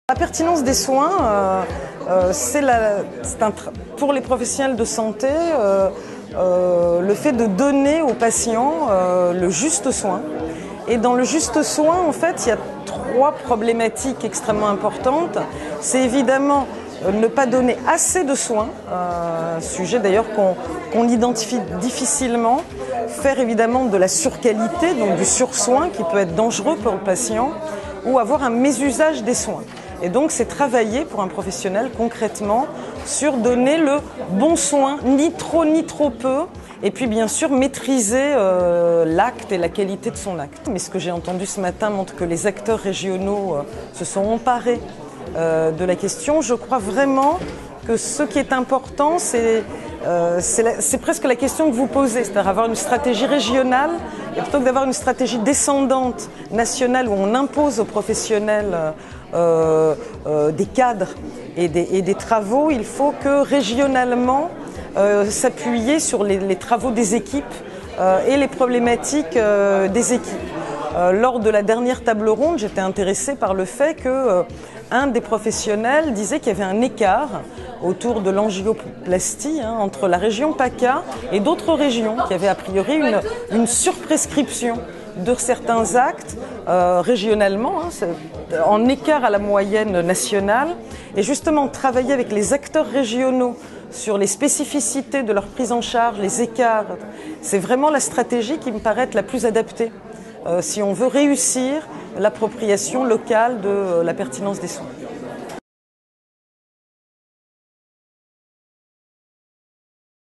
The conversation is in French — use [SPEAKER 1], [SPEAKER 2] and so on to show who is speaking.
[SPEAKER 1] La pertinence des soins, pour les professionnels de santé, le fait de donner aux patients le juste soin. Et dans le juste soin, en fait, il y a trois problématiques extrêmement importantes. C'est évidemment ne pas donner assez de soins, sujet d'ailleurs qu'on identifie difficilement, faire évidemment de la surqualité, donc du sursoin qui peut être dangereux pour le patient, ou avoir un mésusage des soins. Et donc c'est travailler pour un professionnel concrètement sur donner le bon soin, ni trop peu, et puis bien sûr maîtriser l'acte et la qualité de son acte. Mais ce que j'ai entendu ce matin montre que les acteurs régionaux se sont emparés de la question. Je crois vraiment que ce qui est important, c'est presque la question que vous posez, c'est-à-dire avoir une stratégie régionale, et plutôt que d'avoir une stratégie descendante nationale où on impose aux professionnels des cadres et des travaux, il faut que régionalement s'appuyer sur les travaux des équipes et les problématiques des équipes. Lors de la dernière table ronde, j'étais intéressée par le fait que un des professionnels disait qu'il y avait un écart autour de l'angioplastie entre la région PACA et d'autres régions, qui avaient a priori une surprescription de certains actes régionalement, en écart à la moyenne nationale. Et justement, travailler avec les acteurs régionaux sur les spécificités de leur prise en charge, les écarts, c'est vraiment la stratégie qui me paraît être la plus adaptée si on veut réussir l'appropriation locale de la pertinence des soins.